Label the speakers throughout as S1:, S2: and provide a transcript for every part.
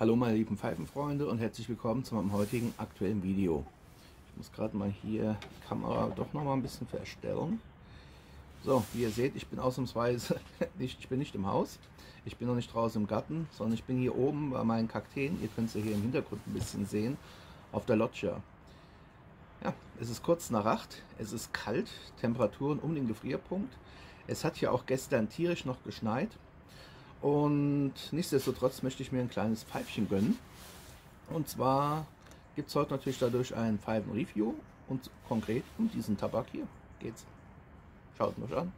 S1: Hallo meine lieben Pfeifenfreunde und herzlich willkommen zu meinem heutigen aktuellen Video. Ich muss gerade mal hier die Kamera doch noch mal ein bisschen verstellen. So, wie ihr seht, ich bin ausnahmsweise ich bin nicht im Haus. Ich bin noch nicht draußen im Garten, sondern ich bin hier oben bei meinen Kakteen. Ihr könnt sie hier im Hintergrund ein bisschen sehen, auf der Loggia. Ja, es ist kurz nach 8, es ist kalt, Temperaturen um den Gefrierpunkt. Es hat hier auch gestern tierisch noch geschneit. Und nichtsdestotrotz möchte ich mir ein kleines Pfeifchen gönnen. Und zwar gibt es heute natürlich dadurch ein Pfeifen-Review und konkret um diesen Tabak hier geht's. Schaut mich an.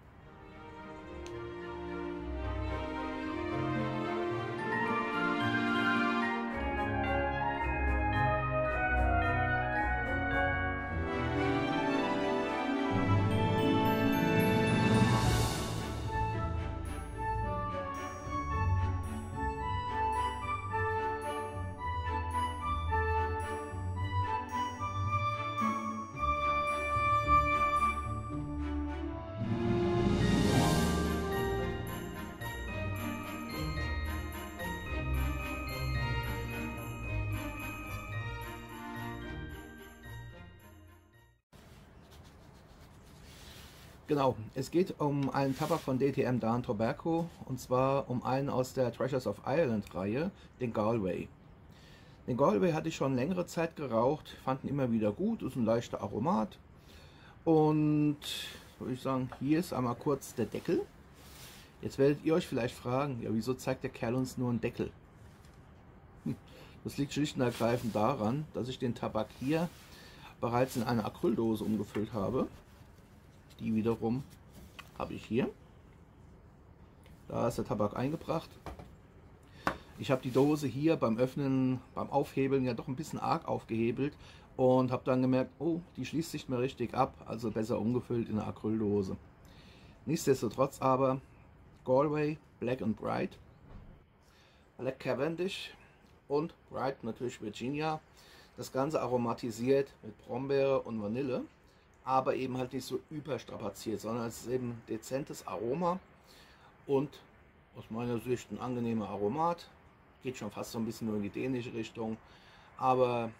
S1: Genau, es geht um einen Tabak von DTM Daan Tobacco und zwar um einen aus der Treasures of Ireland Reihe, den Galway. Den Galway hatte ich schon längere Zeit geraucht, fand ihn immer wieder gut, ist ein leichter Aromat und würde ich sagen, hier ist einmal kurz der Deckel. Jetzt werdet ihr euch vielleicht fragen, ja wieso zeigt der Kerl uns nur einen Deckel? Das liegt schlicht und ergreifend daran, dass ich den Tabak hier bereits in eine Acryldose umgefüllt habe. Die wiederum habe ich hier. Da ist der Tabak eingebracht. Ich habe die Dose hier beim Öffnen, beim Aufhebeln ja doch ein bisschen arg aufgehebelt und habe dann gemerkt, oh, die schließt sich mehr richtig ab, also besser umgefüllt in eine Acryldose. Nichtsdestotrotz aber Galway, Black and Bright, Black Cavendish und Bright natürlich Virginia. Das Ganze aromatisiert mit Brombeere und Vanille, aber eben halt nicht so überstrapaziert, sondern es ist eben ein dezentes Aroma und aus meiner Sicht ein angenehmer Aromat. Geht schon fast so ein bisschen nur in die dänische Richtung, aber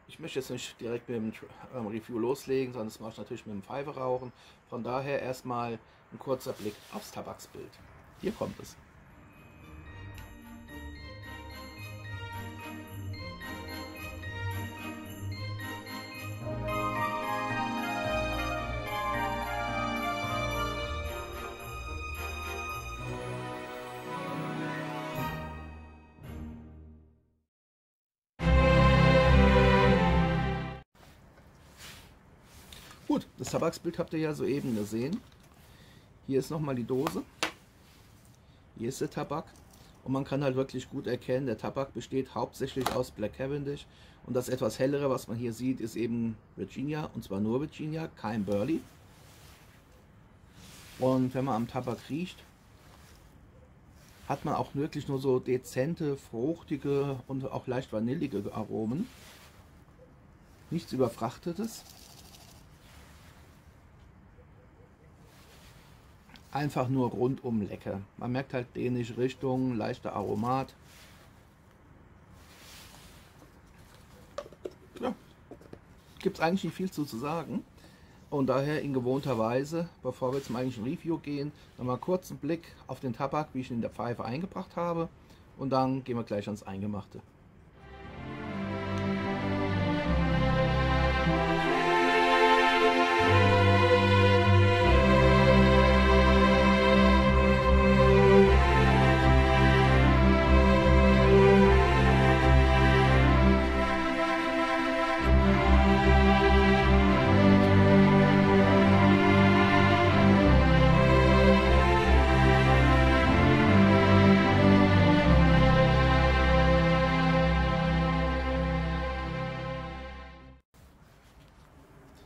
S1: ich möchte jetzt nicht direkt mit dem Review loslegen, sondern das mache ich natürlich mit dem Pfeife rauchen. Von daher erstmal ein kurzer Blick aufs Tabaksbild. Hier kommt es. Gut, das Tabaksbild habt ihr ja soeben gesehen. Hier ist nochmal die Dose. Hier ist der Tabak. Und man kann halt wirklich gut erkennen, der Tabak besteht hauptsächlich aus Black Cavendish. Und das etwas hellere, was man hier sieht, ist eben Virginia. Und zwar nur Virginia, kein Burley. Und wenn man am Tabak riecht, hat man auch wirklich nur so dezente, fruchtige und auch leicht vanillige Aromen. Nichts Überfrachtetes. Einfach nur rundum lecker. Man merkt halt dänische Richtung, leichter Aromat. Ja, gibt es eigentlich nicht viel zu sagen. Und daher in gewohnter Weise, bevor wir zum eigentlichen Review gehen, nochmal kurz einen Blick auf den Tabak, wie ich ihn in der Pfeife eingebracht habe. Und dann gehen wir gleich ans Eingemachte.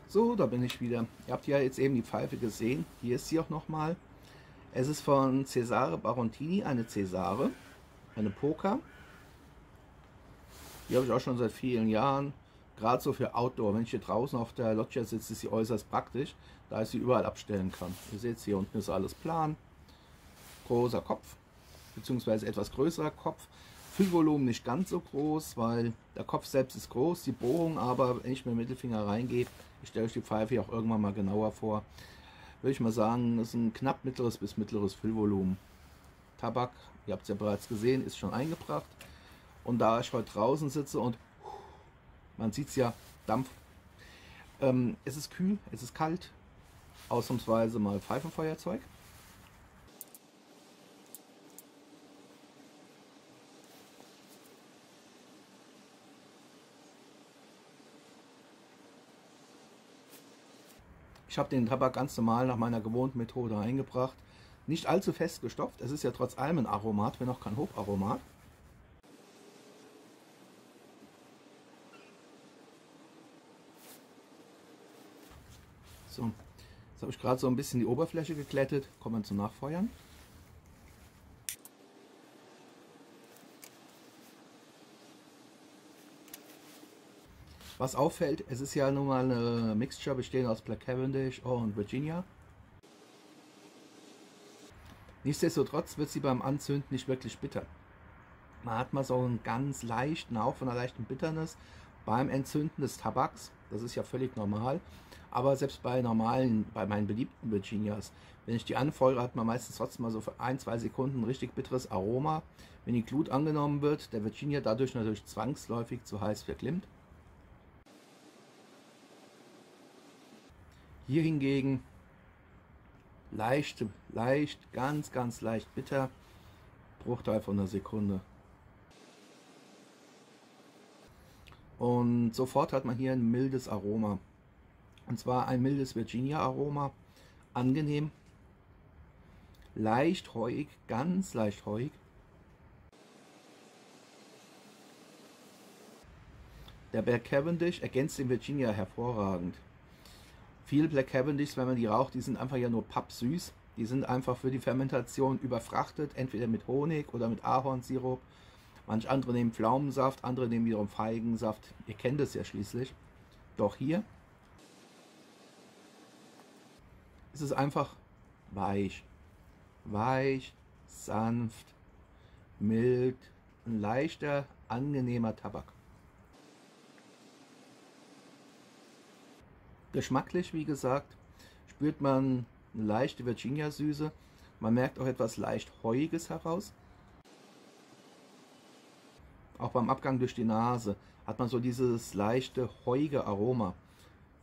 S1: So, da bin ich wieder. Ihr habt ja jetzt eben die Pfeife gesehen. Hier ist sie auch nochmal. Es ist von Cesare Barontini, eine Cesare, eine Poker. Die habe ich auch schon seit vielen Jahren. Gerade so für Outdoor. Wenn ich hier draußen auf der Loggia sitze, ist sie äußerst praktisch, da ich sie überall abstellen kann. Ihr seht, hier unten ist alles plan. Großer Kopf, beziehungsweise etwas größerer Kopf. Füllvolumen nicht ganz so groß, weil der Kopf selbst ist groß, die Bohrung aber, wenn ich mit dem Mittelfinger reingehe, ich stelle euch die Pfeife hier auch irgendwann mal genauer vor, würde ich mal sagen, das ist ein knapp mittleres bis mittleres Füllvolumen. Tabak, ihr habt es ja bereits gesehen, ist schon eingebracht. Und da ich heute draußen sitze und man sieht es ja, Dampf, es ist kühl, es ist kalt, ausnahmsweise mal Pfeifenfeuerzeug. Ich habe den Tabak ganz normal nach meiner gewohnten Methode eingebracht. Nicht allzu fest gestopft. Es ist ja trotz allem ein Aromat, wenn auch kein Hocharomat. So, jetzt habe ich gerade so ein bisschen die Oberfläche geklettet. Kommen wir zum Nachfeuern. Was auffällt, es ist ja nun mal eine Mixture bestehend aus Black Cavendish und Virginia. Nichtsdestotrotz wird sie beim Anzünden nicht wirklich bitter. Man hat mal so einen ganz leichten, auch von einer leichten Bitternis beim Entzünden des Tabaks. Das ist ja völlig normal. Aber selbst bei meinen beliebten Virginias, wenn ich die anfeuere, hat man meistens trotzdem mal so für 1-2 Sekunden ein richtig bitteres Aroma. Wenn die Glut angenommen wird, der Virginia dadurch natürlich zwangsläufig zu heiß verklimmt. Hier hingegen leicht, ganz leicht bitter, Bruchteil von einer Sekunde. Und sofort hat man hier ein mildes Aroma. Und zwar ein mildes Virginia-Aroma, angenehm, leicht heuig, ganz leicht heuig. Der Black Cavendish ergänzt den Virginia hervorragend. Viele Black Cavendishs, wenn man die raucht, die sind einfach ja nur pappsüß. Die sind einfach für die Fermentation überfrachtet, entweder mit Honig oder mit Ahornsirup. Manche andere nehmen Pflaumensaft, andere nehmen wiederum Feigensaft. Ihr kennt es ja schließlich. Doch hier ist es einfach weich. Weich, sanft, mild, ein leichter, angenehmer Tabak. Geschmacklich, wie gesagt, spürt man eine leichte Virginia-Süße. Man merkt auch etwas leicht Heuiges heraus. Auch beim Abgang durch die Nase hat man so dieses leichte, heuige Aroma.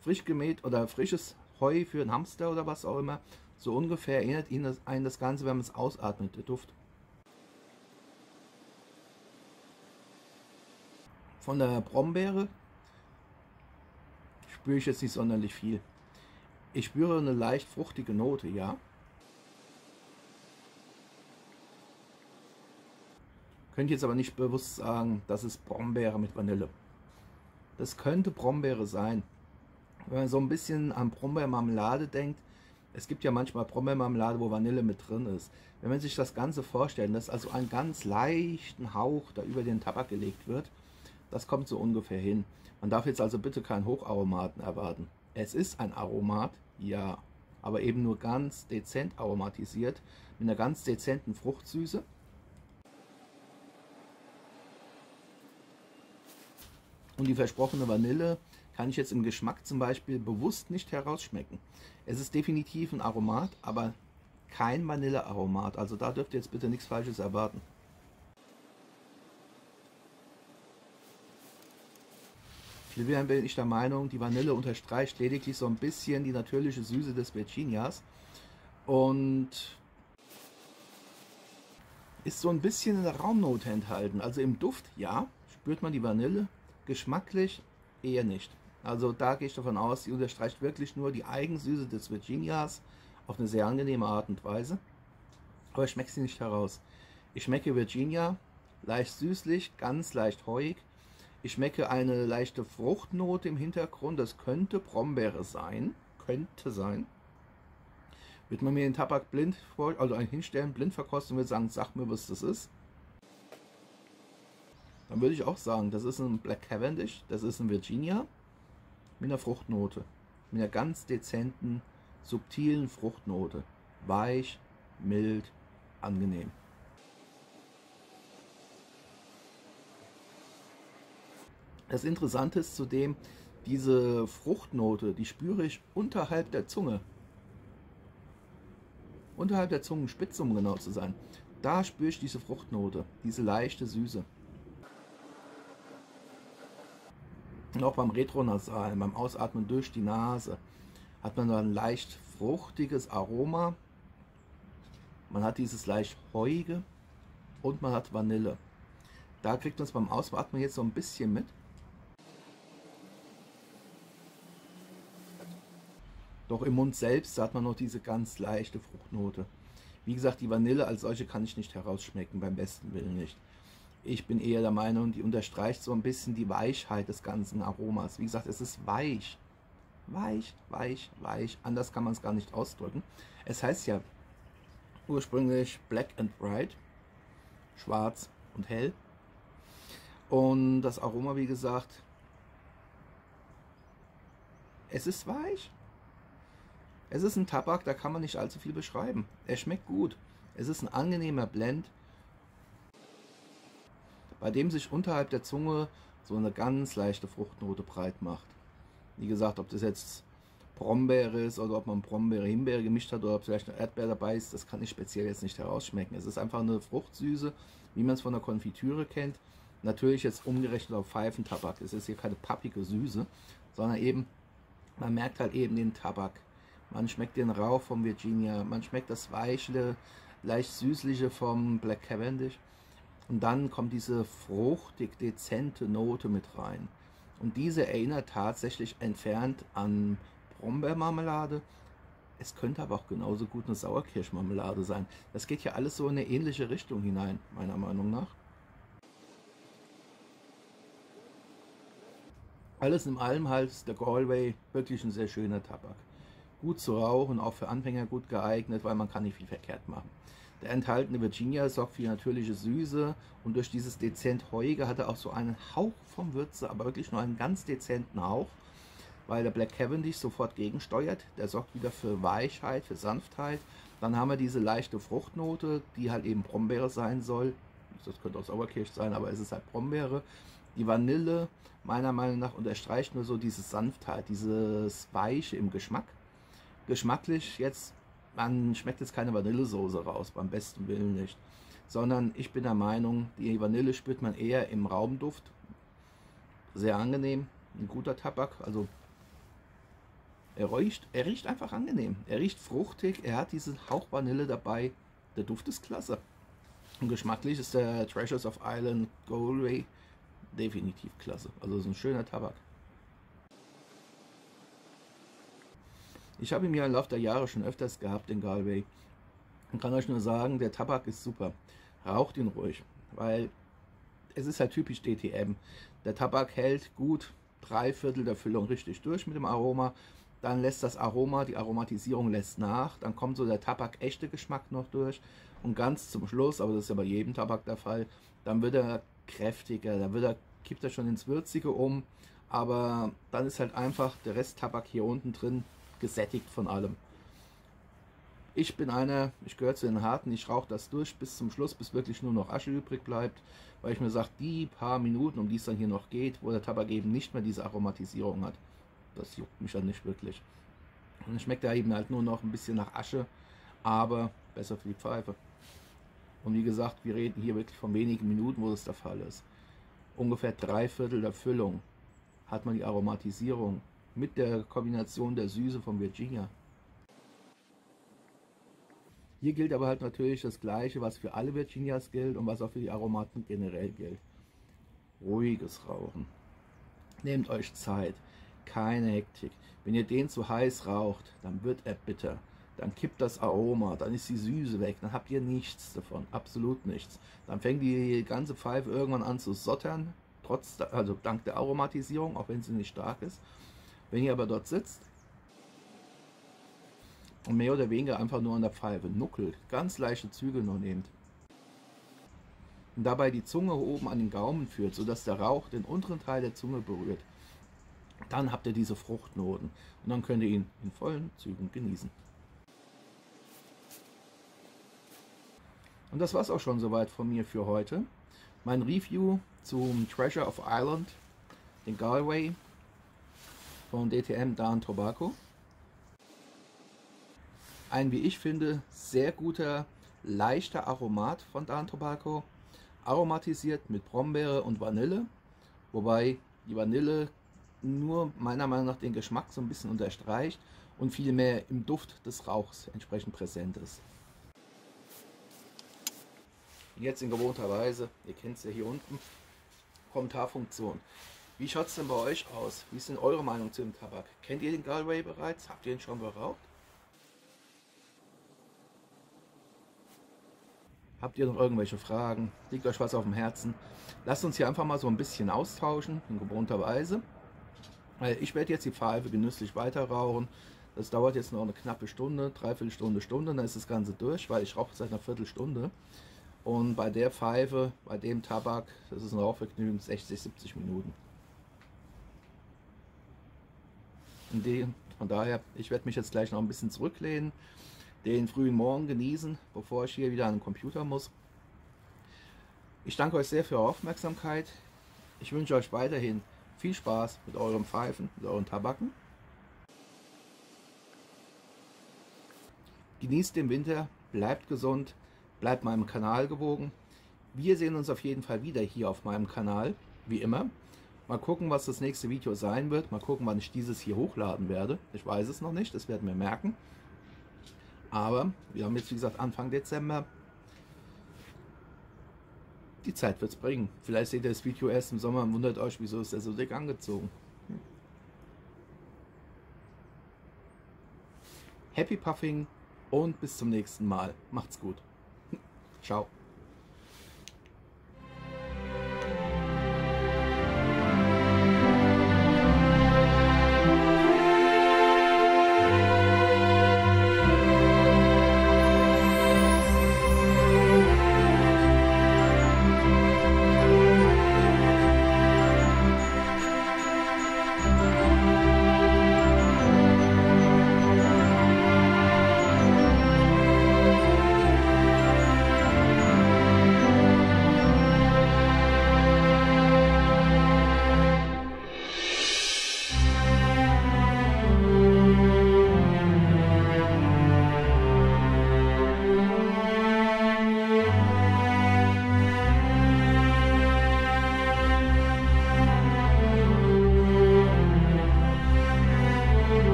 S1: Frisch gemäht oder frisches Heu für einen Hamster oder was auch immer. So ungefähr erinnert einen das Ganze, wenn man es ausatmet, der Duft. Von der Brombeere spüre ich jetzt nicht sonderlich viel. Ich spüre eine leicht fruchtige Note, ja. Könnte jetzt aber nicht bewusst sagen, das ist Brombeere mit Vanille. Das könnte Brombeere sein. Wenn man so ein bisschen an Brombeermarmelade denkt, es gibt ja manchmal Brombeermarmelade, wo Vanille mit drin ist. Wenn man sich das Ganze vorstellt, dass also einen ganz leichten Hauch da über den Tabak gelegt wird, das kommt so ungefähr hin. Man darf jetzt also bitte keinen Hocharomaten erwarten. Es ist ein Aromat, ja, aber eben nur ganz dezent aromatisiert, mit einer ganz dezenten Fruchtsüße. Und die versprochene Vanille kann ich jetzt im Geschmack zum Beispiel bewusst nicht herausschmecken. Es ist definitiv ein Aromat, aber kein Vanillearomat. Also da dürft ihr jetzt bitte nichts Falsches erwarten. Vielmehr bin ich der Meinung, die Vanille unterstreicht lediglich so ein bisschen die natürliche Süße des Virginias und ist so ein bisschen in der Raumnote enthalten. Also im Duft, ja, spürt man die Vanille, geschmacklich eher nicht. Also da gehe ich davon aus, sie unterstreicht wirklich nur die Eigensüße des Virginias auf eine sehr angenehme Art und Weise. Aber ich schmecke sie nicht heraus. Ich schmecke Virginia leicht süßlich, ganz leicht heuig. Ich schmecke eine leichte Fruchtnote im Hintergrund. Das könnte Brombeere sein. Könnte sein. Wird man mir den Tabak blind, also hinstellen, blind verkosten, würde sagen, sag mir, was das ist. Dann würde ich auch sagen, das ist ein Black Cavendish, das ist ein Virginia mit einer Fruchtnote. Mit einer ganz dezenten, subtilen Fruchtnote. Weich, mild, angenehm. Das Interessante ist zudem, diese Fruchtnote, die spüre ich unterhalb der Zunge. Unterhalb der Zungenspitze, um genau zu sein. Da spüre ich diese Fruchtnote, diese leichte Süße. Und auch beim Retronasalen, beim Ausatmen durch die Nase, hat man da ein leicht fruchtiges Aroma. Man hat dieses leicht heuige und man hat Vanille. Da kriegt man es beim Ausatmen jetzt so ein bisschen mit. Doch im Mund selbst hat man noch diese ganz leichte Fruchtnote. Wie gesagt, die Vanille als solche kann ich nicht herausschmecken, beim besten Willen nicht. Ich bin eher der Meinung, die unterstreicht so ein bisschen die Weichheit des ganzen Aromas. Wie gesagt, es ist weich. Weich, weich, weich. Anders kann man es gar nicht ausdrücken. Es heißt ja ursprünglich Black and Bright, schwarz und hell. Und das Aroma, wie gesagt, es ist weich. Es ist ein Tabak, da kann man nicht allzu viel beschreiben. Er schmeckt gut. Es ist ein angenehmer Blend, bei dem sich unterhalb der Zunge so eine ganz leichte Fruchtnote breit macht. Wie gesagt, ob das jetzt Brombeere ist oder ob man Brombeere-Himbeere gemischt hat oder ob vielleicht eine Erdbeere dabei ist, das kann ich speziell jetzt nicht herausschmecken. Es ist einfach eine Fruchtsüße, wie man es von der Konfitüre kennt. Natürlich jetzt umgerechnet auf Pfeifentabak. Es ist hier keine pappige Süße, sondern eben, man merkt halt eben den Tabak. Man schmeckt den Rauch vom Virginia, man schmeckt das Weichle, leicht süßliche vom Black Cavendish. Und dann kommt diese fruchtig dezente Note mit rein. Und diese erinnert tatsächlich entfernt an Brombeermarmelade. Es könnte aber auch genauso gut eine Sauerkirschmarmelade sein. Das geht ja alles so in eine ähnliche Richtung hinein, meiner Meinung nach. Alles in allem halt ist der Galway wirklich ein sehr schöner Tabak. Gut zu rauchen, auch für Anfänger gut geeignet, weil man kann nicht viel verkehrt machen. Der enthaltene Virginia sorgt für die natürliche Süße und durch dieses dezent Heuige hat er auch so einen Hauch vom Würze, aber wirklich nur einen ganz dezenten Hauch, weil der Black Cavendish sofort gegensteuert. Der sorgt wieder für Weichheit, für Sanftheit. Dann haben wir diese leichte Fruchtnote, die halt eben Brombeere sein soll. Das könnte auch Sauerkirsch sein, aber es ist halt Brombeere. Die Vanille, meiner Meinung nach, unterstreicht nur so diese Sanftheit, dieses Weiche im Geschmack. Geschmacklich jetzt, man schmeckt jetzt keine Vanillesoße raus, beim besten Willen nicht. Sondern ich bin der Meinung, die Vanille spürt man eher im Raumduft. Sehr angenehm, ein guter Tabak. Also er riecht einfach angenehm. Er riecht fruchtig, er hat diesen Hauch Vanille dabei. Der Duft ist klasse. Und geschmacklich ist der Treasures of Ireland Galway definitiv klasse. Also ist ein schöner Tabak. Ich habe ihn ja im Laufe der Jahre schon öfters gehabt, den Galway. Und kann euch nur sagen, der Tabak ist super. Raucht ihn ruhig, weil es ist halt typisch DTM. Der Tabak hält gut 3/4 der Füllung richtig durch mit dem Aroma. Dann lässt das Aroma, die Aromatisierung lässt nach. Dann kommt so der Tabak-echte Geschmack noch durch. Und ganz zum Schluss, aber das ist ja bei jedem Tabak der Fall, dann wird er kräftiger, kippt er schon ins Würzige um. Aber dann ist halt einfach der Rest Tabak hier unten drin gesättigt von allem. Ich gehöre zu den Harten, ich rauche das durch bis zum Schluss, bis wirklich nur noch Asche übrig bleibt, weil ich mir sage, die paar Minuten, um die es dann hier noch geht, wo der Tabak eben nicht mehr diese Aromatisierung hat, das juckt mich dann nicht wirklich. Und es schmeckt ja eben halt nur noch ein bisschen nach Asche, aber besser für die Pfeife. Und wie gesagt, wir reden hier wirklich von wenigen Minuten, wo das der Fall ist. Ungefähr 3/4 der Füllung hat man die Aromatisierung mit der Kombination der Süße von Virginia. Hier gilt aber halt natürlich das Gleiche, was für alle Virginias gilt und was auch für die Aromaten generell gilt. Ruhiges Rauchen. Nehmt euch Zeit, keine Hektik. Wenn ihr den zu heiß raucht, dann wird er bitter. Dann kippt das Aroma, dann ist die Süße weg, dann habt ihr nichts davon, absolut nichts. Dann fängt die ganze Pfeife irgendwann an zu sottern, also dank der Aromatisierung, auch wenn sie nicht stark ist. Wenn ihr aber dort sitzt und mehr oder weniger einfach nur an der Pfeife nuckelt, ganz leichte Züge nur nehmt und dabei die Zunge oben an den Gaumen führt, sodass der Rauch den unteren Teil der Zunge berührt, dann habt ihr diese Fruchtnoten und dann könnt ihr ihn in vollen Zügen genießen. Und das war es auch schon soweit von mir für heute. Mein Review zum Treasure of Ireland den Galway von DTM Dawn Tobacco. Ein, wie ich finde, sehr guter, leichter Aromat von Dawn Tobacco. Aromatisiert mit Brombeere und Vanille. Wobei die Vanille nur meiner Meinung nach den Geschmack so ein bisschen unterstreicht und viel mehr im Duft des Rauchs entsprechend präsent ist. Jetzt in gewohnter Weise, ihr kennt es ja hier unten, Kommentarfunktion. Wie schaut es denn bei euch aus? Wie ist denn eure Meinung zu dem Tabak? Kennt ihr den Galway bereits? Habt ihr ihn schon geraucht? Habt ihr noch irgendwelche Fragen? Liegt euch was auf dem Herzen? Lasst uns hier einfach mal so ein bisschen austauschen, in gewohnter Weise. Ich werde jetzt die Pfeife genüsslich weiter rauchen. Das dauert jetzt noch eine knappe Stunde, dreiviertel Stunde, dann ist das Ganze durch, weil ich rauche seit einer Viertelstunde. Und bei der Pfeife, bei dem Tabak, das ist ein Rauchvergnügen, 60, 70 Minuten. Von daher, ich werde mich jetzt gleich noch ein bisschen zurücklehnen, den frühen Morgen genießen, bevor ich hier wieder an den Computer muss. Ich danke euch sehr für eure Aufmerksamkeit. Ich wünsche euch weiterhin viel Spaß mit euren Pfeifen, mit euren Tabaken. Genießt den Winter, bleibt gesund, bleibt meinem Kanal gewogen. Wir sehen uns auf jeden Fall wieder hier auf meinem Kanal, wie immer. Mal gucken, was das nächste Video sein wird. Mal gucken, wann ich dieses hier hochladen werde. Ich weiß es noch nicht, das werden wir merken. Aber wir haben jetzt, wie gesagt, Anfang Dezember. Die Zeit wird es bringen. Vielleicht seht ihr das Video erst im Sommer und wundert euch, wieso ist er so dick angezogen. Happy Puffing und bis zum nächsten Mal. Macht's gut. Ciao.